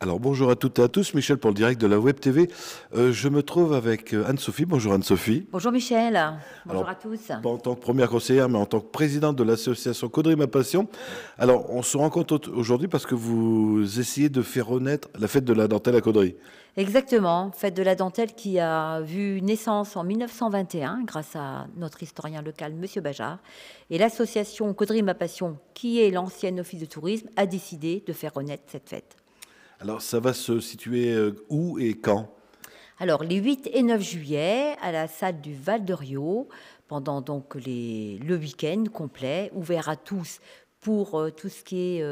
Alors bonjour à toutes et à tous, Michel pour le direct de la Web TV. Je me trouve avec Anne-Sophie. Bonjour Anne-Sophie. Bonjour Michel, bonjour Alors, à tous. pas en tant que première conseillère, mais en tant que présidente de l'association Caudry Ma Passion. Alors on se rencontre aujourd'hui parce que vous essayez de faire renaître la fête de la dentelle à Caudry. Exactement, fête de la dentelle qui a vu naissance en 1921 grâce à notre historien local, Monsieur Bajard. Et l'association Caudry Ma Passion, qui est l'ancienne office de tourisme, a décidé de faire renaître cette fête. Alors ça va se situer où et quand? Alors, les 8 et 9 juillet, à la salle du Val de Rio, pendant donc le week-end complet, ouvert à tous pour tout ce qui est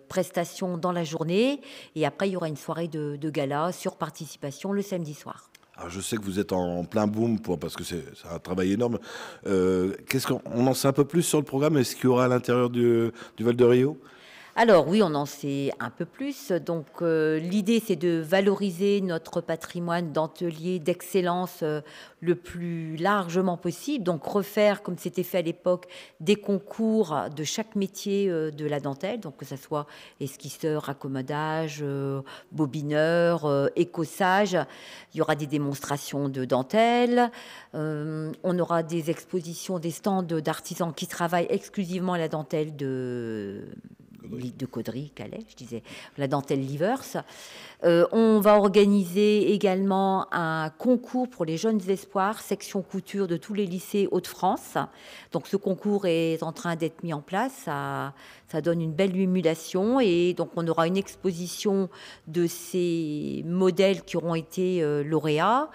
prestations dans la journée. Et après, il y aura une soirée de gala sur participation le samedi soir. Alors je sais que vous êtes en plein boom parce que c'est un travail énorme. Qu'est-ce qu'on en sait un peu plus sur le programme? Est-ce qu'il y aura à l'intérieur du Val de Rio? Alors oui, on en sait un peu plus. Donc l'idée, c'est de valoriser notre patrimoine dentelier d'excellence le plus largement possible. Donc refaire, comme c'était fait à l'époque, des concours de chaque métier de la dentelle, donc que ce soit esquisseur, raccommodage, bobineur, écossage. Il y aura des démonstrations de dentelle. On aura des expositions, des stands d'artisans qui travaillent exclusivement la dentelle de Caudry, Calais, je disais, la dentelle Livers. On va organiser également un concours pour les jeunes espoirs, section couture de tous les lycées Hauts-de-France. Donc ce concours est en train d'être mis en place, ça donne une belle émulation et donc on aura une exposition de ces modèles qui auront été lauréats,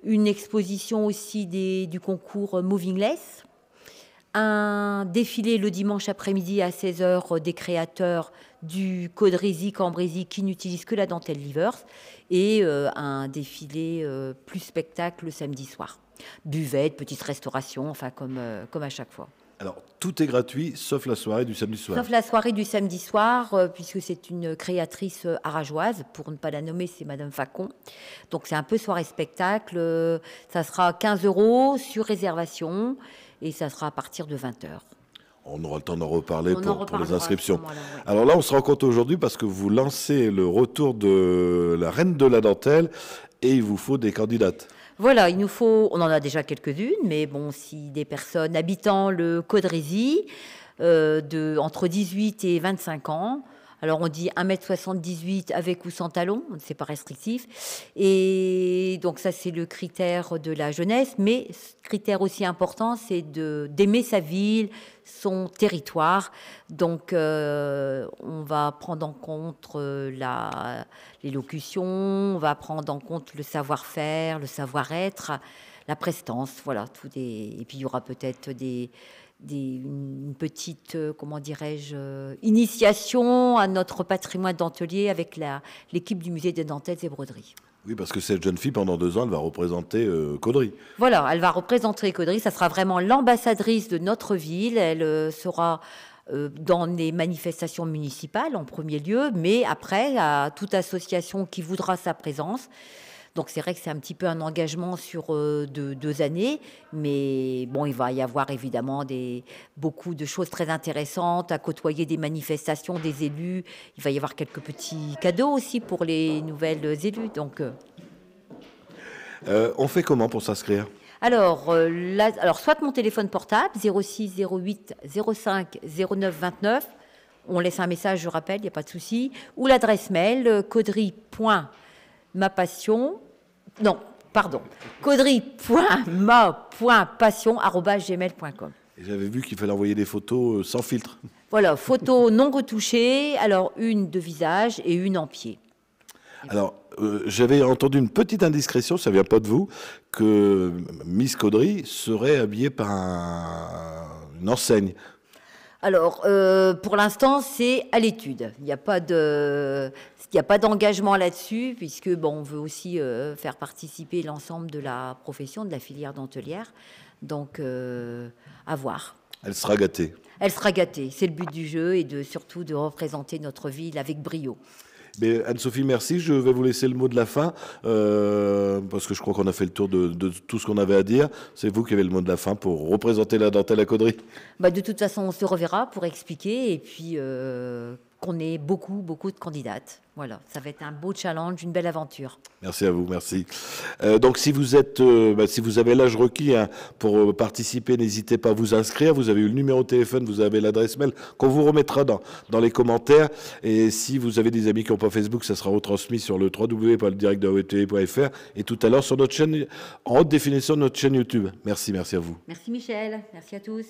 une exposition aussi du concours Movingless, un défilé le dimanche après-midi à 16h des créateurs du Caudrésie, Cambrésis qui n'utilisent que la dentelle Livers et un défilé plus spectacle le samedi soir. Buvette, petite restauration, enfin comme à chaque fois. Alors tout est gratuit sauf la soirée du samedi soir. Sauf la soirée du samedi soir, puisque c'est une créatrice arageoise, pour ne pas la nommer, c'est Madame Facon. Donc c'est un peu soirée spectacle, ça sera 15 € sur réservation. Et ça sera à partir de 20h. On aura le temps d'en reparler pour les inscriptions. Ouais. Alors là, on se rencontre aujourd'hui parce que vous lancez le retour de la reine de la dentelle et il vous faut des candidates. Voilà, on en a déjà quelques-unes, mais bon, si des personnes habitant le Caudrésie, entre 18 et 25 ans, alors on dit 1,78 m avec ou sans talons, c'est pas restrictif. Et donc ça c'est le critère de la jeunesse, mais critère aussi important c'est d'aimer sa ville, son territoire. Donc on va prendre en compte l'élocution, on va prendre en compte le savoir-faire, le savoir-être, la prestance, voilà. Et puis il y aura peut-être une petite, comment dirais-je, initiation à notre patrimoine dentelier avec l'équipe du musée des dentelles et broderies. Oui, parce que cette jeune fille, pendant 2 ans, elle va représenter Caudry. Voilà, elle va représenter Caudry, ça sera vraiment l'ambassadrice de notre ville, elle sera dans les manifestations municipales en premier lieu, mais après, à toute association qui voudra sa présence. Donc c'est vrai que c'est un petit peu un engagement sur 2 années, mais bon, il va y avoir évidemment beaucoup de choses très intéressantes à côtoyer, des manifestations, des élus. Il va y avoir quelques petits cadeaux aussi pour les nouvelles élus. Donc, on fait comment pour s'inscrire? alors, soit mon téléphone portable 06 08 05 09 29. On laisse un message, je rappelle, il n'y a pas de souci. Ou l'adresse mail caudry.ma.passion@gmail.com. Et j'avais vu qu'il fallait envoyer des photos sans filtre. Voilà, photos non retouchées, alors une de visage et une en pied. Alors, j'avais entendu une petite indiscrétion, ça vient pas de vous, que Miss Caudry serait habillée par une enseigne. Alors, pour l'instant, c'est à l'étude. Il n'y a pas d'engagement là-dessus, puisque bon, on veut aussi faire participer l'ensemble de la profession, de la filière dentelière. Donc, à voir. Elle sera gâtée. Elle sera gâtée. C'est le but du jeu et surtout de représenter notre ville avec brio. Mais Anne-Sophie, merci. Je vais vous laisser le mot de la fin, parce que je crois qu'on a fait le tour de tout ce qu'on avait à dire. C'est vous qui avez le mot de la fin pour représenter la dentelle à Caudry. De toute façon, on se reverra pour expliquer et puis qu'on ait beaucoup de candidates. Voilà, ça va être un beau challenge, une belle aventure. Merci à vous, merci. Donc si vous êtes, si vous avez l'âge requis pour participer, n'hésitez pas à vous inscrire. Vous avez eu le numéro de téléphone, vous avez l'adresse mail qu'on vous remettra dans les commentaires. Et si vous avez des amis qui n'ont pas Facebook, ça sera retransmis sur le www.directdeawtv.fr et tout à l'heure sur notre chaîne, en haute définition, notre chaîne YouTube. Merci à vous. Merci Michel, merci à tous.